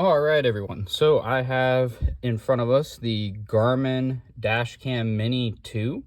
All right, everyone. So I have in front of us the Garmin Dashcam Mini 2.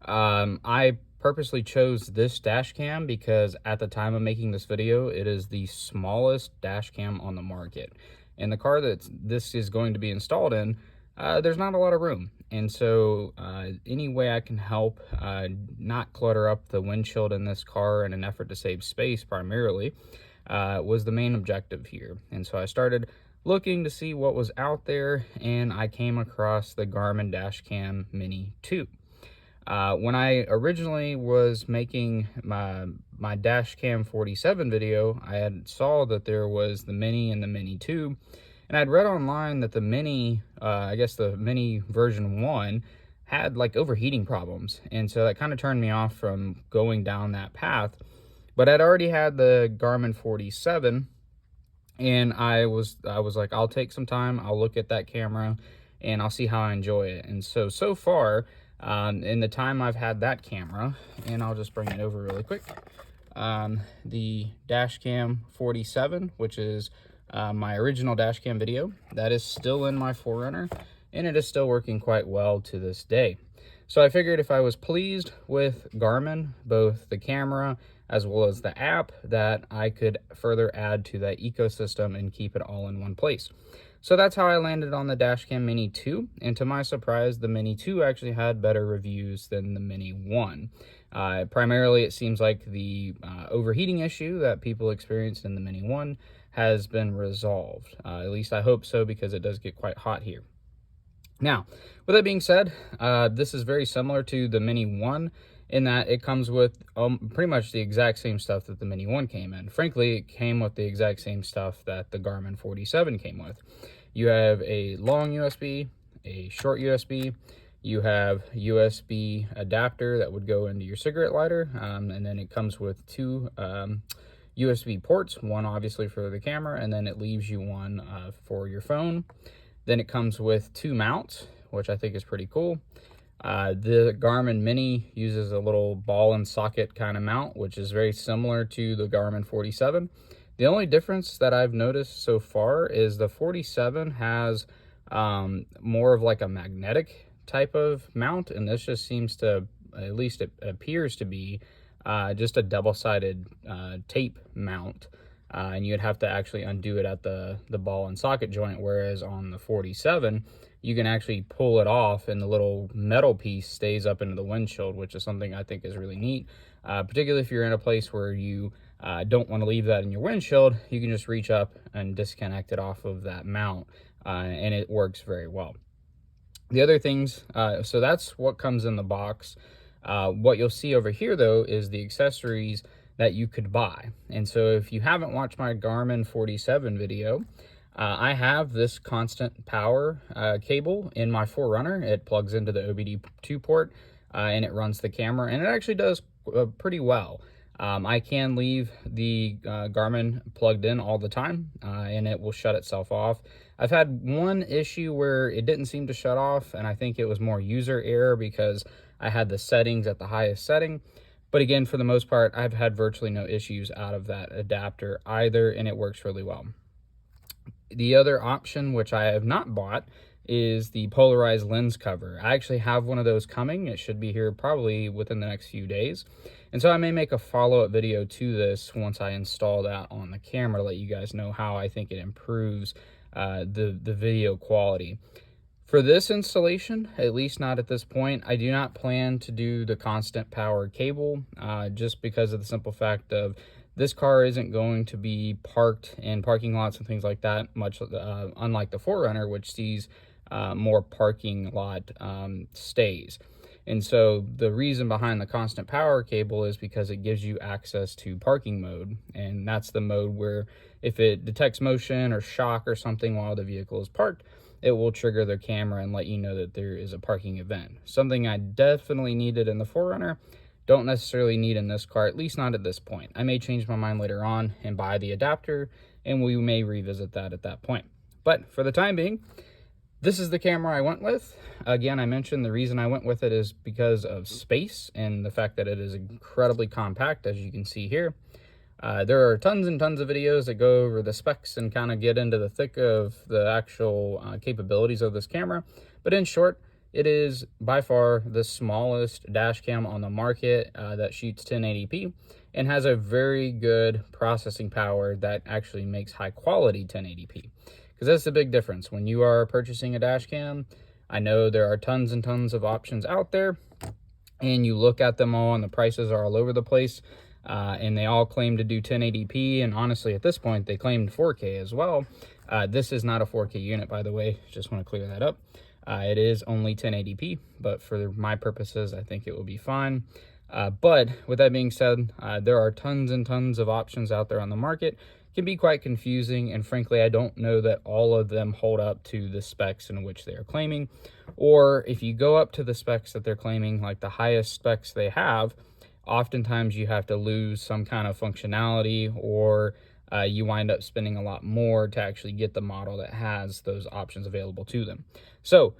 I purposely chose this dash cam because at the time of making this video, it is the smallest dash cam on the market. And the car that this is going to be installed in, there's not a lot of room. And so any way I can help not clutter up the windshield in this car in an effort to save space primarily, was the main objective here. And so I started looking to see what was out there, and I came across the Garmin Dashcam Mini 2. When I originally was making my Dashcam 47 video, I had saw that there was the Mini and the Mini 2, and I'd read online that the Mini, I guess the Mini version 1, had like overheating problems, and so that kind of turned me off from going down that path. But I'd already had the Garmin 47, and I was like, I'll take some time, I'll look at that camera, and I'll see how I enjoy it. And so far, in the time I've had that camera, and I'll just bring it over really quick, the Dashcam 47, which is my original Dashcam video, that is still in my 4Runner, and it is still working quite well to this day. So I figured if I was pleased with Garmin, both the camera as well as the app, that I could further add to that ecosystem and keep it all in one place. So that's how I landed on the Dashcam Mini 2, and to my surprise, the Mini 2 actually had better reviews than the Mini 1. Primarily, it seems like the overheating issue that people experienced in the Mini 1 has been resolved. At least I hope so, because it does get quite hot here. Now, with that being said, this is very similar to the Mini 1 in that it comes with pretty much the exact same stuff that the Mini 1 came in. Frankly, it came with the exact same stuff that the Garmin 47 came with. You have a long USB, a short USB, you have USB adapter that would go into your cigarette lighter, and then it comes with two USB ports, one obviously for the camera, and then it leaves you one for your phone. Then it comes with two mounts, which I think is pretty cool. The Garmin Mini uses a little ball and socket kind of mount, which is very similar to the Garmin 47. The only difference that I've noticed so far is the 47 has more of like a magnetic type of mount, and this just seems to, at least it appears to be, just a double-sided tape mount. And you'd have to actually undo it at the ball and socket joint, whereas on the 47, you can actually pull it off and the little metal piece stays up into the windshield, which is something I think is really neat. Particularly if you're in a place where you don't want to leave that in your windshield, you can just reach up and disconnect it off of that mount, and it works very well. The other things, so that's what comes in the box. What you'll see over here, though, is the accessories that you could buy. And so if you haven't watched my Garmin 47 video, I have this constant power cable in my 4Runner. It plugs into the OBD2 port, and it runs the camera, and it actually does pretty well. I can leave the Garmin plugged in all the time, and it will shut itself off. I've had one issue where it didn't seem to shut off, and I think it was more user error because I had the settings at the highest setting. But again, for the most part, I've had virtually no issues out of that adapter either, and it works really well. The other option, which I have not bought, is the polarized lens cover. I actually have one of those coming. It should be here probably within the next few days. And so I may make a follow-up video to this once I install that on the camera to let you guys know how I think it improves the video quality. For this installation, at least not at this point, I do not plan to do the constant power cable, just because of the simple fact of this car isn't going to be parked in parking lots and things like that, much unlike the 4Runner, which sees more parking lot stays. And so the reason behind the constant power cable is because it gives you access to parking mode, and that's the mode where if it detects motion or shock or something while the vehicle is parked, it will trigger the camera and let you know that there is a parking event. Something I definitely needed in the 4Runner, don't necessarily need in this car, at least not at this point. I may change my mind later on and buy the adapter, and we may revisit that at that point. But for the time being, this is the camera I went with. Again, I mentioned the reason I went with it is because of space and the fact that it is incredibly compact, as you can see here. There are tons and tons of videos that go over the specs and kind of get into the thick of the actual capabilities of this camera. But in short, it is by far the smallest dash cam on the market that shoots 1080p and has a very good processing power that actually makes high quality 1080p. Because that's the big difference. When you are purchasing a dash cam, I know there are tons and tons of options out there, and you look at them all and the prices are all over the place. And they all claim to do 1080p, and honestly at this point they claimed 4K as well. This is not a 4K unit, by the way, just want to clear that up. It is only 1080p, but for my purposes I think it will be fine. But with that being said, there are tons and tons of options out there on the market. It can be quite confusing, and frankly I don't know that all of them hold up to the specs in which they are claiming. Or if you go up to the specs that they're claiming, like the highest specs they have, oftentimes you have to lose some kind of functionality, or you wind up spending a lot more to actually get the model that has those options available to them. So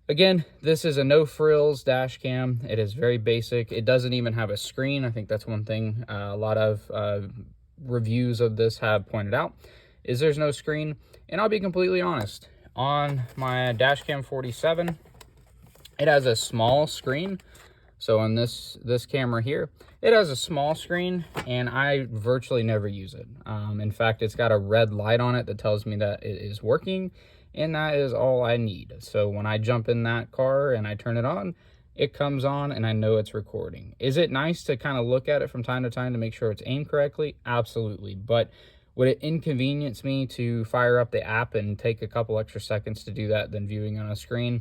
again, this is a no frills dash cam. It is very basic. It doesn't even have a screen. I think that's one thing a lot of reviews of this have pointed out, is there's no screen. And I'll be completely honest, on my dashcam 47, it has a small screen. So on this camera here, it has a small screen, and I virtually never use it. In fact, it's got a red light on it that tells me that it is working, and that is all I need. So when I jump in that car and I turn it on, it comes on and I know it's recording. Is it nice to kind of look at it from time to time to make sure it's aimed correctly? Absolutely. But would it inconvenience me to fire up the app and take a couple extra seconds to do that than viewing on a screen?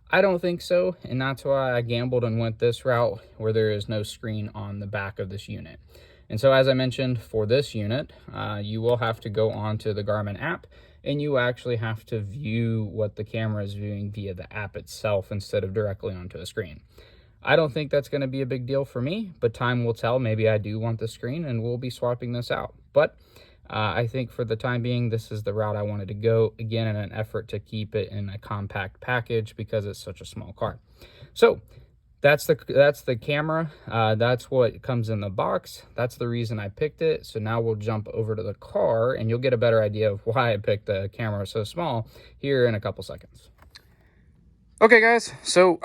I don't think so, and that's why I gambled and went this route where there is no screen on the back of this unit. And so as I mentioned, for this unit, you will have to go onto the Garmin app, and you actually have to view what the camera is viewing via the app itself instead of directly onto a screen. I don't think that's going to be a big deal for me, but time will tell. Maybe I do want the screen, and we'll be swapping this out. But I think for the time being, this is the route I wanted to go, again, in an effort to keep it in a compact package because it's such a small car. So that's the camera. That's what comes in the box. That's the reason I picked it. So now we'll jump over to the car, and you'll get a better idea of why I picked the camera so small here in a couple seconds. Okay guys, so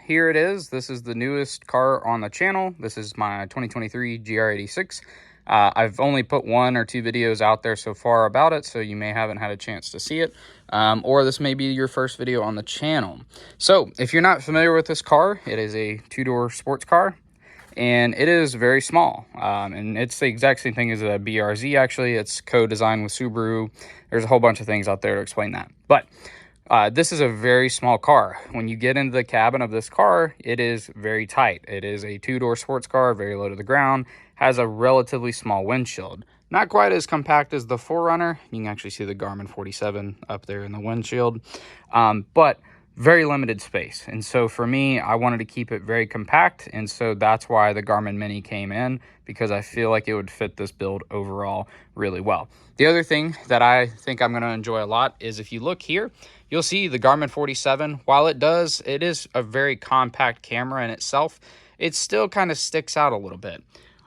here it is. This is the newest car on the channel. This is my 2023 GR86. I've only put 1 or 2 videos out there so far about it, so you may haven't had a chance to see it, or this may be your first video on the channel. So if you're not familiar with this car, it is a 2-door sports car, and it is very small, and it's the exact same thing as a BRZ. Actually, it's co-designed with Subaru. There's a whole bunch of things out there to explain that, but this is a very small car. When you get into the cabin of this car, it is very tight. It is a 2-door sports car, very low to the ground, has a relatively small windshield. Not quite as compact as the 4Runner. You can actually see the Garmin 47 up there in the windshield, but very limited space. And so for me, I wanted to keep it very compact, and so that's why the Garmin Mini came in, because I feel like it would fit this build overall really well. The other thing that I think I'm going to enjoy a lot is if you look here, you'll see the Garmin 47. While it is a very compact camera in itself, it still kind of sticks out a little bit.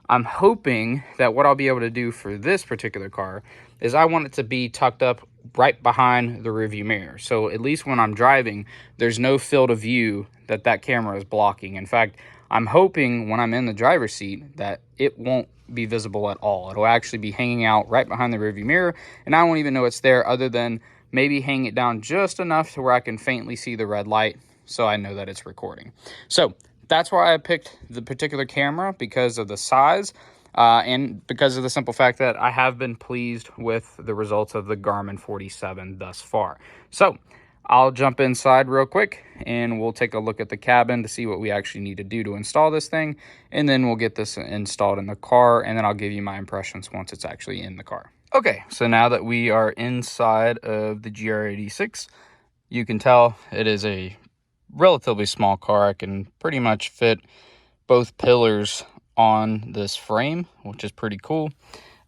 I'm hoping that what I'll be able to do for this particular car is I want it to be tucked up right behind the rearview mirror. So at least when I'm driving, there's no field of view that camera is blocking. In fact, I'm hoping when I'm in the driver's seat that it won't be visible at all. It'll actually be hanging out right behind the rearview mirror, and I won't even know it's there, other than maybe hang it down just enough to where I can faintly see the red light so I know that it's recording. So that's why I picked the particular camera, because of the size and because of the simple fact that I have been pleased with the results of the Garmin 47 thus far. So I'll jump inside real quick and we'll take a look at the cabin to see what we actually need to do to install this thing, and then we'll get this installed in the car, and then I'll give you my impressions once it's actually in the car. Okay, so now that we are inside of the GR86, you can tell it is a relatively small car. I can pretty much fit both pillars on this frame, which is pretty cool.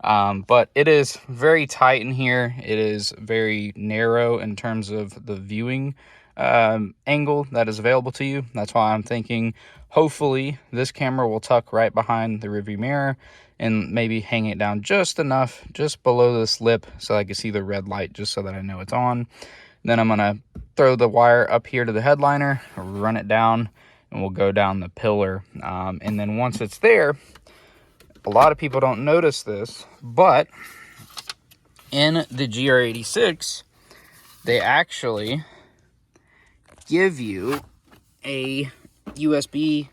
But it is very tight in here. It is very narrow in terms of the viewing angle that is available to you. That's why I'm thinking hopefully this camera will tuck right behind the rearview mirror, and maybe hang it down just enough, just below this lip, so I can see the red light, just so that I know it's on. Then I'm gonna throw the wire up here to the headliner, run it down, and we'll go down the pillar. And then once it's there, a lot of people don't notice this, but in the GR86, they actually give you a USB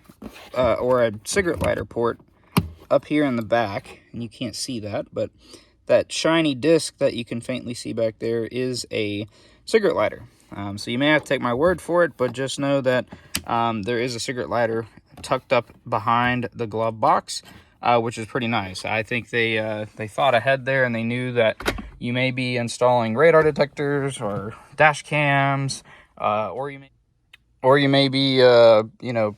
or a cigarette lighter port up here in the back, and you can't see that, but that shiny disc that you can faintly see back there is a cigarette lighter. So you may have to take my word for it, but just know that there is a cigarette lighter tucked up behind the glove box, which is pretty nice. I think they thought ahead there, and they knew that you may be installing radar detectors or dash cams, or you may be you know,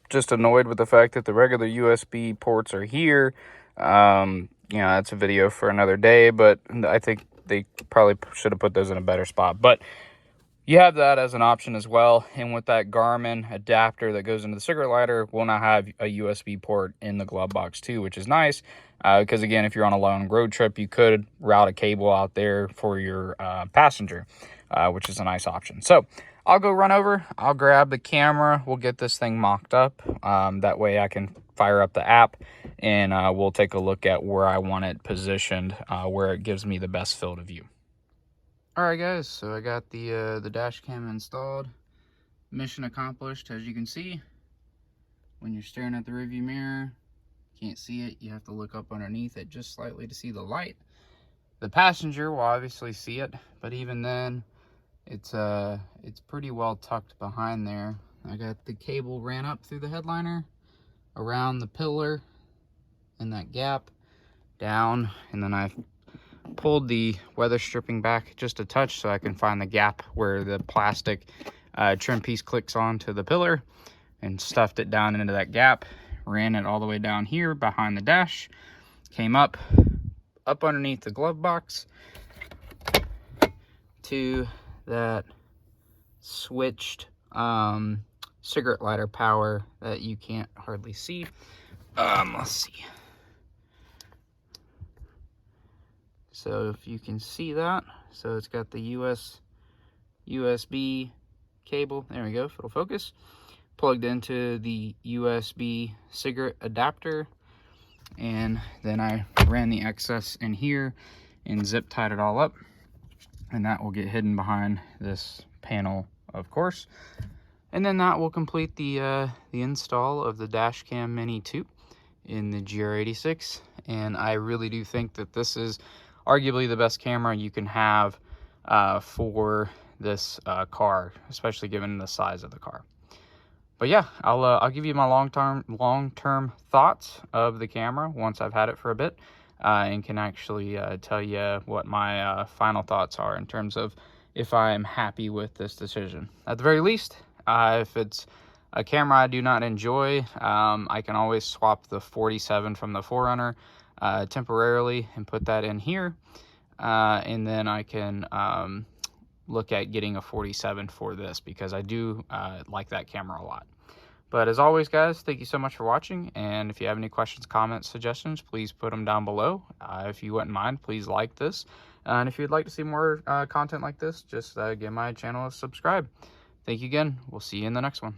just annoyed with the fact that the regular USB ports are here. You know, that's a video for another day, but I think they probably should have put those in a better spot. But you have that as an option as well. And with that Garmin adapter that goes into the cigarette lighter, we'll now have a USB port in the glove box too, which is nice. Because again, if you're on a long road trip, you could route a cable out there for your passenger, which is a nice option. So I'll go run over, I'll grab the camera, we'll get this thing mocked up. That way I can fire up the app, and we'll take a look at where I want it positioned, where it gives me the best field of view. All right, guys, so I got the dash cam installed. Mission accomplished. As you can see, when you're staring at the rearview mirror, can't see it. You have to look up underneath it just slightly to see the light. The passenger will obviously see it, but even then, it's pretty well tucked behind there. I got the cable ran up through the headliner, around the pillar, in that gap, down, and then I've pulled the weather stripping back just a touch so I can find the gap where the plastic trim piece clicks onto the pillar, and stuffed it down into that gap, ran it all the way down here behind the dash, came up underneath the glove box to that switched cigarette lighter power that you can't hardly see. Let's see. So if you can see that, so it's got the USB cable, there we go, if it'll focus, plugged into the USB cigarette adapter, and then I ran the excess in here and zip tied it all up, and that will get hidden behind this panel, of course. And then that will complete the install of the Dashcam Mini 2 in the GR86, and I really do think that this is arguably the best camera you can have for this car, especially given the size of the car. But yeah, I'll give you my long-term thoughts of the camera once I've had it for a bit, and can actually tell you what my final thoughts are in terms of if I'm happy with this decision. At the very least, if it's a camera I do not enjoy, I can always swap the 47 from the 4Runner temporarily and put that in here, and then I can look at getting a 47 for this, because I do like that camera a lot. But as always, guys, thank you so much for watching, and if you have any questions, comments, suggestions, please put them down below. If you wouldn't mind, please like this, and if you'd like to see more content like this, just give my channel a subscribe. Thank you again. We'll see you in the next one.